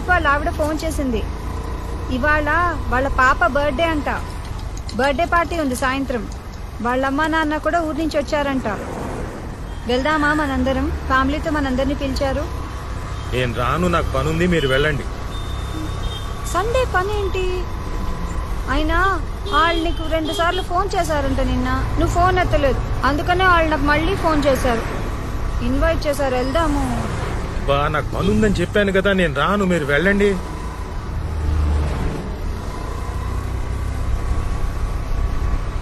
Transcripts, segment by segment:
దిలీప్ వాళ్ళ ఆవిడ ఫోన్ చేసింది. ఇవాళ వాళ్ళ పాప బర్త్డే అంట. బర్త్డే పార్టీ ఉంది సాయంత్రం. వాళ్ళమ్మ నాన్న కూడా ఊరి నుంచి వచ్చారంట. వెళ్దామా మనందరం? ఫ్యామిలీతో మనందరినీ పిలిచారు. నేను రాను, నాకు పనుంది, మీరు వెళ్ళండి. సండే పని ఏంటి? అయినా వాళ్ళు నీకు 2 సార్లు ఫోన్ చేశారంట నిన్న. నువ్వు ఫోన్ ఎత్తలేదు, అందుకనే వాళ్ళు నాకు మళ్ళీ ఫోన్ చేశారు, ఇన్వైట్ చేశారు. వెళ్దాము. బా నాకు పనుందని చెప్పాను కదా, నేను రాను, మీరు వెళ్ళండి.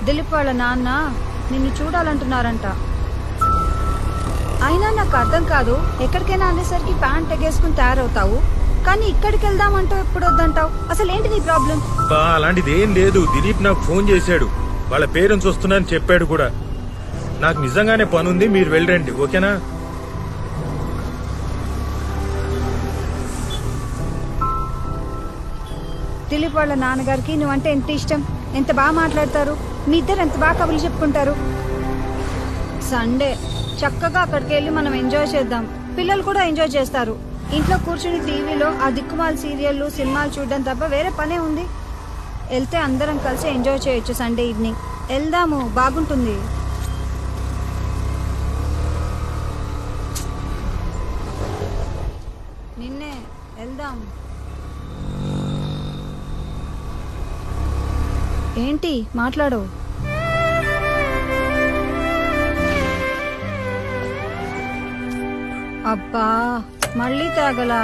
దిలీప్ వాళ్ళ నాన్న నిన్ను చూడాలంటున్నారంట. అయినా నాకు అర్థం కాదు, ఎక్కడికైనా అనేసరికి ప్యాంట్ ఎగేసుకుని తయారవుతావు, కానీ ఇక్కడికి వెళ్దామంటావు, ఎప్పుడు వద్దంటావు. అసలు ఏంటి నీ ప్రాబ్లం? బా అలాంటిది ఏం లేదు. దిలీప్ నాకు ఫోన్ చేశాడు, వాళ్ళ పేరెంట్స్ వస్తున్నారని చెప్పాడు కూడా. నాకు నిజంగానే పనుంది, మీరు వెళ్ళండి, ఓకేనా? దిలీప్ వాళ్ళ నాన్నగారికి నువ్వంటే ఎంత ఇష్టం, ఎంత బాగా మాట్లాడతారు, మీ ఇద్దరు ఎంత బాగా కబుర్లు చెప్పుకుంటారు. సండే చక్కగా అక్కడికి వెళ్ళి మనం ఎంజాయ్ చేద్దాం. పిల్లలు కూడా ఎంజాయ్ చేస్తారు. ఇంట్లో కూర్చుని టీవీలో ఆ దిక్కుమాల సీరియల్లు సినిమాలు చూడడం తప్ప వేరే పనే ఉంది. వెళ్తే అందరం కలిసి ఎంజాయ్ చేయొచ్చు. సండే ఈవినింగ్ వెళ్దాము, బాగుంటుంది. నిన్నే వెళ్దాం. ఏంటి మాట్లాడు? అబ్బా మళ్ళీ తాగలా?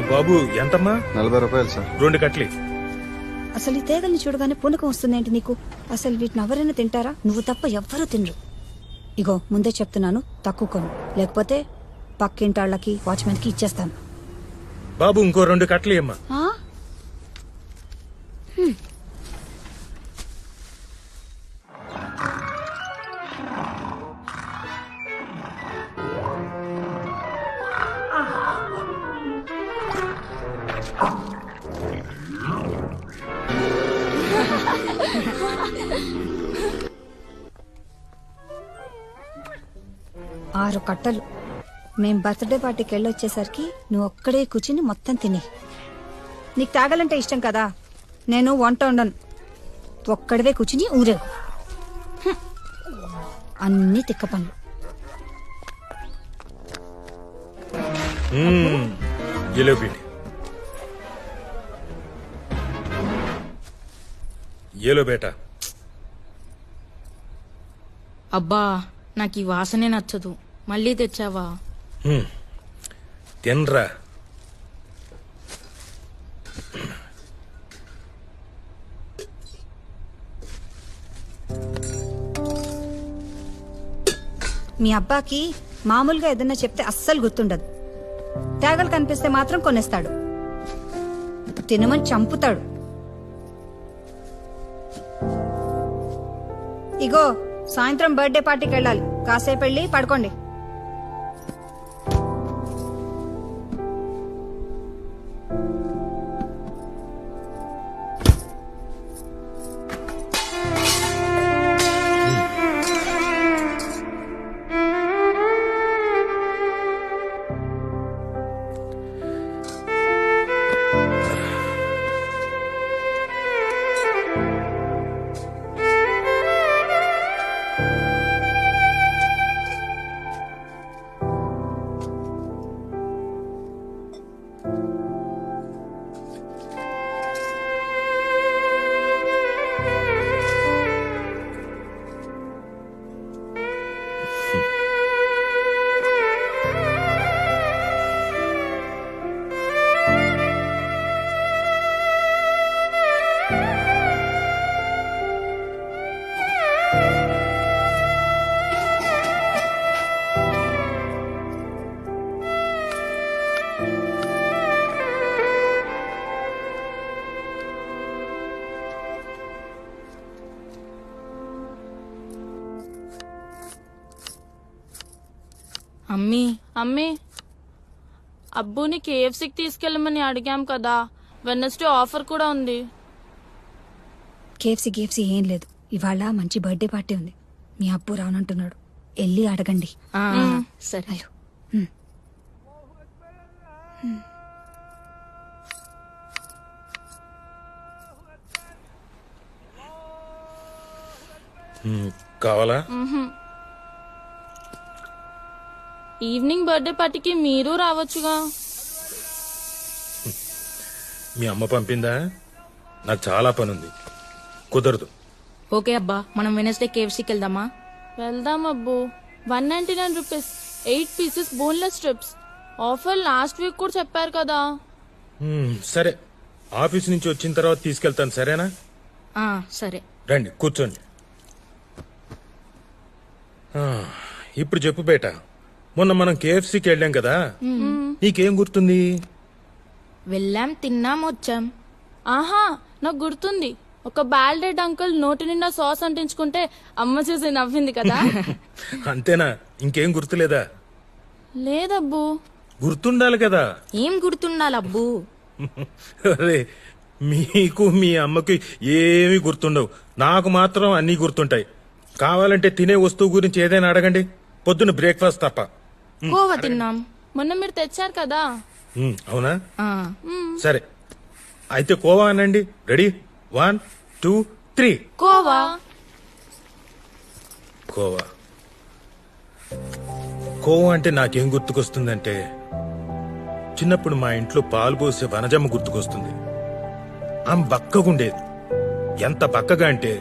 బాబు ఎంతమ్మా? 40 రూపాయలు సార్. 2 కట్లీ. అసలు ఈ తేగల్ని చూడగానే పూనకం వస్తుందేంటి నీకు? అసలు వీటిని ఎవరైనా తింటారా? నువ్వు తప్ప ఎవ్వరూ తినరు. ఇగో ముందే చెప్తున్నాను, తక్కువ కొను, లేకపోతే పక్కింటాళ్ళకి వాచ్మెన్ కి ఇచ్చేస్తాను. బాబు ఇంకో 2 కట్లీ అమ్మా. ఆ? 6 కట్టలు. మేం బర్త్డే పార్టీకి వెళ్ళొచ్చేసరికి నువ్వు ఒక్కడే కూర్చుని మొత్తం తిని. నీకు తాగాలంటే ఇష్టం కదా, నేను వంట ఉండను, ఒక్కడవే కూర్చుని ఊరేగు. అన్ని తిక్క పనులు. ఏలో బేటా. అబ్బా నాకు ఈ వాసనే నచ్చదు, మళ్ళీ తెచ్చావా? తినరా. మీ అబ్బాకి మామూలుగా ఏదన్నా చెప్తే అస్సలు గుర్తుండదు. తేగలు కనిపిస్తే మాత్రం కొనేస్తాడు, తినమని చంపుతాడు. ఇగో సాయంత్రం బర్త్డే పార్టీకి వెళ్ళాలి, కాసేపు వెళ్ళి పడుకోండి. అమ్మీ అమ్మి, అబ్బుని KFCకి తీసుకెళ్ళమని అడిగాం కదా, వెడ్నెస్డే ఆఫర్ కూడా ఉంది. కేఎఫ్సీ ఏం లేదు, ఇవాళ మంచి బర్త్డే పార్టీ ఉంది. మీ అబ్బు రానంటున్నాడు, వెళ్ళి అడగండి. సరే. అయ్యో కావాలా? ఈవినింగ్ బర్త్డే పార్టీకి మీరు రావచ్చుగా. మీ అమ్మ పంపిందా? నాకు చాలా పని ఉంది, కుదరదు. ఓకే అబ్బా, మనం వెనస్డే కేఎఫ్సీకి వెళ్దామా? వెళ్దాం అబ్బు. 199 rupees 8 pieces boneless strips. Offer last week కూడా చెప్పారు కదా. సరే, ఆఫీస్ నుంచి వచ్చిన తర్వాత తీసుకెళ్తాను, సరేనా? ఆ, సరే. రండి కూర్చోండి. ఆ, ఇప్పుడు చెప్పు బేట, మొన్న మనం కేఎఫ్సీకి వెళ్ళాం కదా, నీకేం గుర్తుంది? వెళ్ళాం, తిన్నాం, వచ్చాం. ఆహా, నాకు గుర్తుంది. ఒక బాల్డెడ్ అంకుల్ నోటి నిండా సాస్ అంటించుకుంటే అమ్మ చూసి నవ్వింది కదా. అంతేనా? ఇంకేం గుర్తులేదా? లేదబ్బు. గుర్తుండాలి కదా. ఏం గుర్తుండాలి అబ్బు? అరే, మీకు మీ అమ్మకి ఏమీ గుర్తుండవు, నాకు మాత్రం అన్నీ గుర్తుంటాయి. కావాలంటే తినే వస్తువు గురించి ఏదైనా అడగండి, పొద్దున్న బ్రేక్ఫాస్ట్ తప్ప. కోవా తిన్నాం. మొన్న మీరు తెచ్చారు కదా. అవునా? ఆ, సరే, అయితే కోవా అనండి. రెడీ? 1 2 3. కోవా. కోవా. కోవా అంటే నాకేం గుర్తుకొస్తుందంటే, చిన్నప్పుడు మా ఇంట్లో పాలు పోసే వనజమ్మ గుర్తుకొస్తుంది. ఆమె బక్కగుండేది. ఎంత బక్కగా అంటే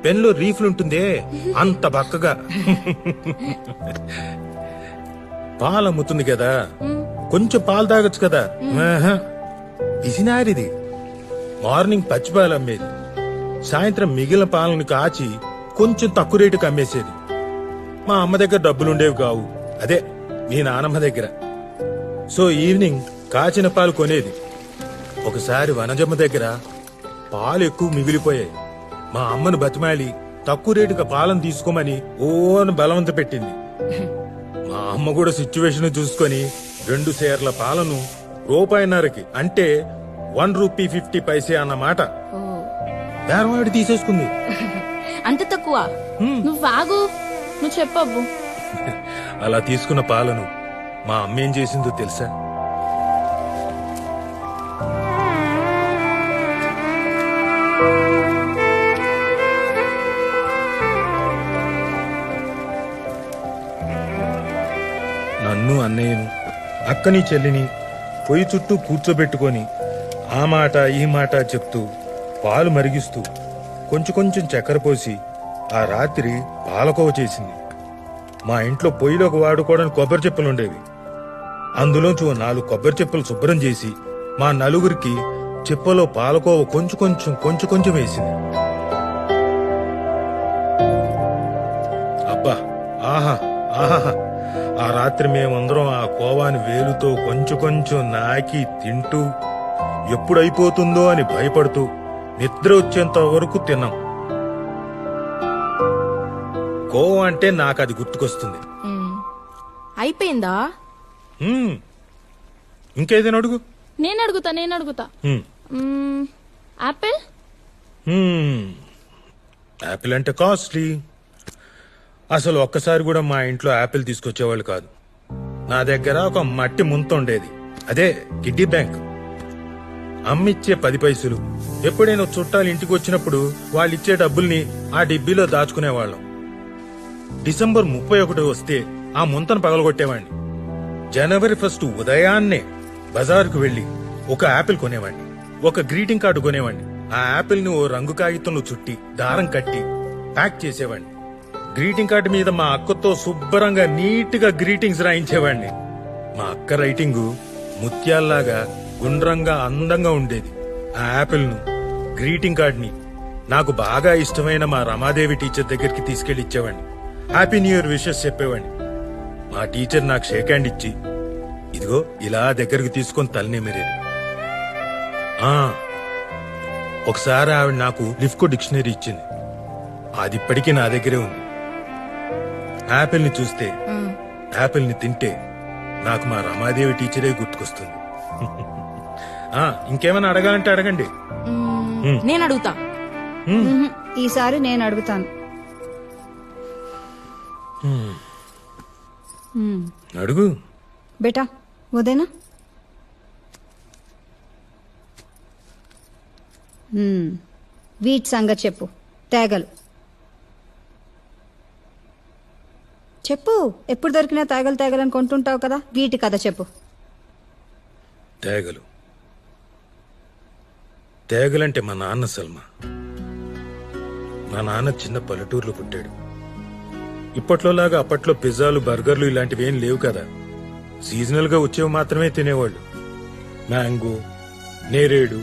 పెన్లో రీఫ్లుంటుందే అంత బక్కగా. పాలు అమ్ముతుంది కదా, కొంచెం పాలు తాగొచ్చు కదా. ఆహా, పిసినారిది. మార్నింగ్ పచ్చి పాలు అమ్మేది, సాయంత్రం మిగిలిన పాలను కాచి కొంచెం తక్కువ రేటుకి అమ్మేసేది. మా అమ్మ దగ్గర డబ్బులుండేవి కావు, అదే మీ నానమ్మ దగ్గర. సో ఈవినింగ్ కాచిన పాలు కొనేది. ఒకసారి వనజమ్మ దగ్గర పాలు ఎక్కువ మిగిలిపోయాయి. మా అమ్మను బతిమాలి తక్కువ రేటుగా పాలను తీసుకోమని ఓను బలవంత పెట్టింది. మా అమ్మ కూడా సిచ్యువేషన్ చూసుకొని 2 సేర్ల పాలను రూపాయిన్నరకి, అంటే 1 రూపీ 50 పైసే అన్నమాట, ఓ, బేరవాడి తీసేసుకుంది. అంత తక్కువ? నువ్వు ఆగు, నువ్వు చెప్పబ్బు. అలా తీసుకున్న పాలను మా అమ్మ ఏం చేసిందో తెలుసా? నన్ను, అన్నయ్యను, అక్కని, చెల్లిని పొయ్యి చుట్టూ కూర్చోబెట్టుకొని ఆ మాట ఈ మాట చెప్తూ పాలు మరిగిస్తూ కొంచెం కొంచెం చక్కెర పోసి ఆ రాత్రి పాలకోవ చేసింది. మా ఇంట్లో పొయ్యిలోకి వాడుకోవడానికి కొబ్బరి చెప్పులుండేవి. అందులోంచి 4 కొబ్బరి చెప్పులు శుభ్రం చేసి మా నలుగురికి చెప్పలో పాలకోవ కొంచెం కొంచెం వేసింది. అబ్బా, ఆహా ఆహా, ఆ రాత్రి మేమందరం ఆ కోవాని వేలుతో కొంచెం నాకి తింటూ ఎప్పుడైపోతుందో అని భయపడుతూ నిద్ర వచ్చేంత వరకు తిన్నాం. కోవా అంటే నాకు అది గుర్తుకొస్తుంది. అయిపోయిందా? ఇంకేదైనా అడుగు. నేను అడుగుతా. యాపిల్. యాపిల్ అంటే కాస్ట్లీ. అసలు ఒక్కసారి కూడా మా ఇంట్లో యాపిల్ తీసుకొచ్చేవాళ్ళు కాదు. నా దగ్గర ఒక మట్టి ముంత ఉండేది, అదే కిడ్డీ బ్యాంక్. అమ్మిచ్చే 10 పైసలు. ఎప్పుడైనా చుట్టాలు ఇంటికి వచ్చినప్పుడు వాళ్ళిచ్చే డబ్బుల్ని ఆ డిబ్బీలో దాచుకునేవాళ్ళం. డిసెంబర్ 31 వస్తే ఆ ముంతను పగలగొట్టేవాణ్ణి. జనవరి 1 ఉదయాన్నే బజారుకు వెళ్లి ఒక యాపిల్ కొనేవాణ్ణి, ఒక గ్రీటింగ్ కార్డు కొనేవాణ్ణి. ఆ యాపిల్ ని ఓ రంగు కాగితంలో చుట్టి దారం కట్టి ప్యాక్ చేసేవాణ్ణి. గ్రీటింగ్ కార్డు మీద మా అక్కతో శుభ్రంగా నీట్ గా గ్రీటింగ్స్ రాయించేవాణ్ణి. మా అక్క రైటింగు ముత్యాల్లాగా గుండ్రంగా అందంగా ఉండేది. ఆ యాపిల్ ను, గ్రీటింగ్ కార్డ్ ని నాకు బాగా ఇష్టమైన మా రమాదేవి టీచర్ దగ్గరికి తీసుకెళ్లి ఇచ్చేవాణ్ణి. హ్యాపీ న్యూ ఇయర్ విషెస్ చెప్పేవాణ్ణి. మా టీచర్ నాకు షేక్ హ్యాండ్ ఇచ్చి, ఇదిగో ఇలా దగ్గరకు తీసుకొని తలనేమిరేది. ఒకసారి ఆవిడ నాకు లిఫ్కో డిక్షనరీ ఇచ్చింది, అది ఇప్పటికీ నా దగ్గరే ఉంది. యాపిల్ ని చూస్తే, యాపిల్ ని తింటే నాకు మా రమాదేవి టీచరే గుర్తుకొస్తుంది. ఇంకేమైనా అడగాలంటే అడగండి. నేను అడుగుతా. ఈసారి నేను అడుగుతాను. అడుగు బేటా, ఉదయనా? వీటి సంగతి చెప్పు. తేగలు చెప్పు. ఎప్పుడు దొరికినా తాగలని కొంటుంటావు కదా, వీటి కథ చెప్పు. తేగలు తేగలంటే మా నాన్న సల్మా. మా నాన్న చిన్న పల్లెటూరులో పుట్టాడు. ఇప్పట్లోలాగా అప్పట్లో పిజ్జాలు బర్గర్లు ఇలాంటివి ఏం లేవు కదా. సీజనల్ గా వచ్చేవి మాత్రమే తినేవాళ్ళు. మ్యాంగో, నేరేడు,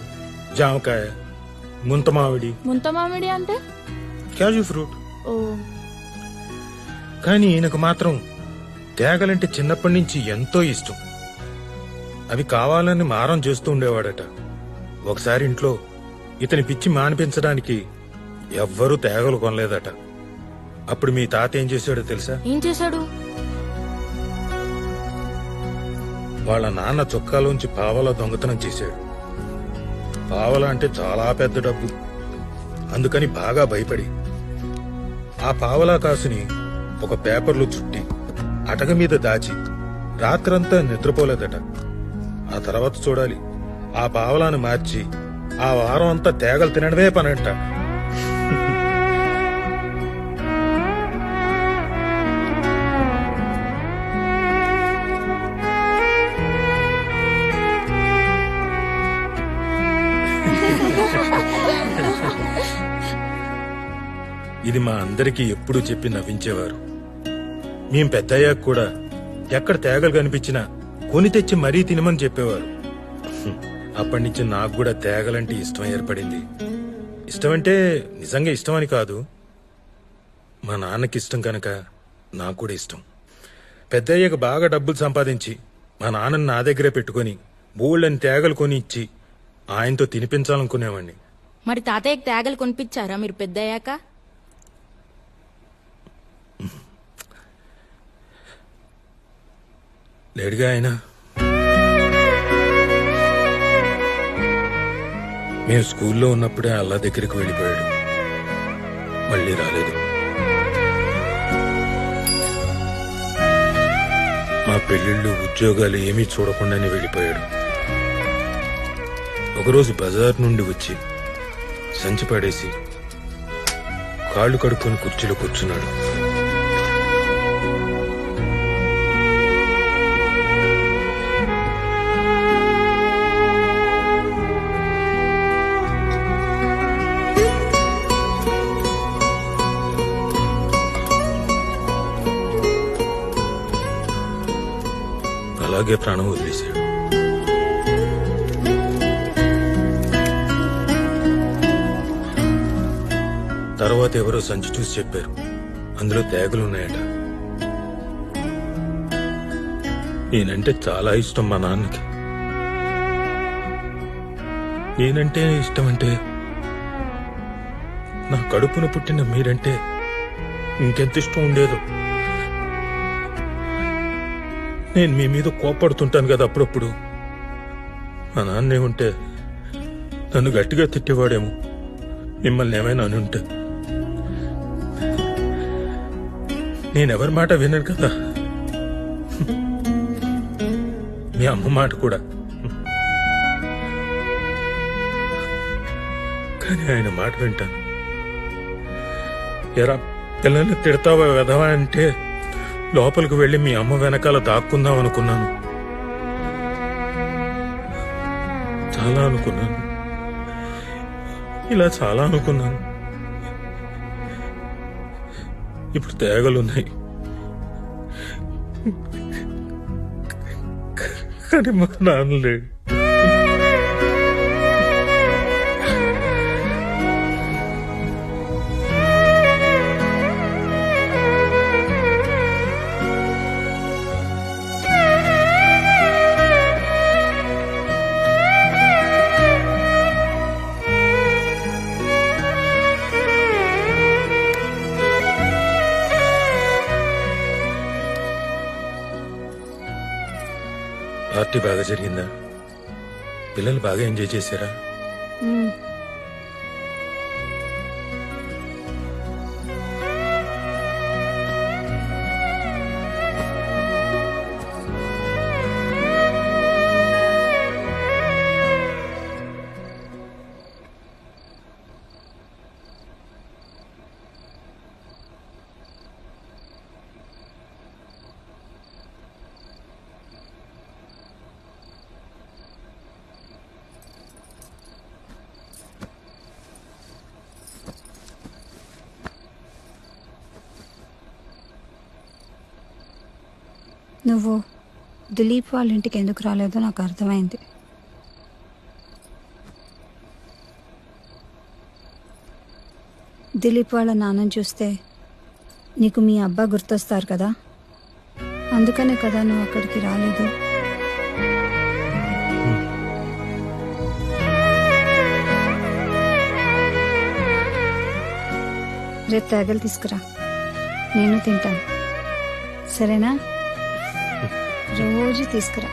జామకాయ, ముంతమామిడి. ముంతమామిడి అంటే? క్యాజు ఫ్రూట్. ఓ. కానీ ఈయనకు మాత్రం తేగలంటే చిన్నప్పటి నుంచి ఎంతో ఇష్టం. అవి కావాలని మారం చేస్తూ ఉండేవాడట. ఒకసారి ఇంట్లో ఇతని పిచ్చి మానిపించడానికి ఎవ్వరూ తేగలు కొనలేదట. అప్పుడు మీ తాత ఏం చేశాడో తెలుసా? ఏం చేశాడు? వాళ్ళ నాన్న చొక్కాలోంచి పావలా దొంగతనం చేశాడు. పావలా అంటే చాలా పెద్ద డబ్బు. అందుకని బాగా భయపడి ఆ పావలా కాసుని ఒక పేపర్లో చుట్టి అటక మీద దాచి రాత్రంతా నిద్రపోలేదట. ఆ తర్వాత చూడాలి, ఆ పావలాను మార్చి ఆ వారం అంతా తేగలు తినడమే పనంట. ఇది మా అందరికీ ఎప్పుడూ చెప్పి నవ్వించేవారు. మేం పెద్దయ్యాక కూడా ఎక్కడ తేగలు కనిపించినా కొని తెచ్చి మరీ తినమని చెప్పేవారు. అప్పటి నుంచి నాకు కూడా తేగలంటే ఇష్టం ఏర్పడింది. ఇష్టమంటే నిజంగా ఇష్టమని కాదు, మా నాన్నకి ఇష్టం కనుక నాకు కూడా ఇష్టం. పెద్దయ్యాక బాగా డబ్బులు సంపాదించి మా నాన్నని నా దగ్గరే పెట్టుకుని బోళ్ళని తేగలు కొని ఇచ్చి ఆయనతో తినిపించాలనుకునేవాడిని. మరి తాతయ్యకి తేగలు కొనిపించారా మీరు పెద్దయ్యాక? లేడుగా ఆయన. మేము స్కూల్లో ఉన్నప్పుడే అల్లా దగ్గరికి వెళ్ళిపోయాడు. మళ్ళీ రాలేదు. మా పెళ్లిళ్ళు, ఉద్యోగాలు ఏమీ చూడకుండానే వెళ్ళిపోయాడు. ఒకరోజు బజార్ నుండి వచ్చి సంచి పడేసి కాళ్ళు కడుక్కొని కుర్చీలో కూర్చున్నాడు. అలాగే ప్రాణం వదిలేశాడు. తర్వాత ఎవరో సంచి చూసి చెప్పారు, అందులో తేగలున్నాయట. నేనంటే చాలా ఇష్టం మా నాన్నకి. నేనంటే ఇష్టం అంటే నా కడుపున పుట్టిన మీరంటే ఇంకెంత ఇష్టం ఉండేదో. నేను మీ మీద కోపడుతుంటాను కదా అప్పుడప్పుడు. మా నాన్నే ఉంటే నన్ను గట్టిగా తిట్టేవాడేమో, మిమ్మల్ని ఏమైనా అని ఉంటే. నేనెవరి మాట వినను కదా, మీ అమ్మ మాట కూడా. కానీ ఆయన మాట వింటాను. ఎరా పిల్లల్ని తిడతావా వెధవా అంటే లోపలికి వెళ్లి మీ అమ్మ వెనకాల దాక్కుందాం అనుకున్నాను. చాలా అనుకున్నాను, ఇలా చాలా అనుకున్నాను. ఇప్పుడు తేగలున్నాయి, కానీ మా నాన్న లేడు. పార్టీ బాగా జరిగిందా? పిల్లలు బాగా ఎంజాయ్ చేశారా? నువ్వు దిలీప్ వాళ్ళ ఇంటికి ఎందుకు రాలేదో నాకు అర్థమైంది. దిలీప్ వాళ్ళ నాన్నని చూస్తే నీకు మీ అబ్బా గుర్తొస్తారు కదా, అందుకనే కదా నువ్వు అక్కడికి రాలేదు. రేపు తేగలు తీసుకురా, నేను తింటాను, సరేనా? రోజు తీసుకురా.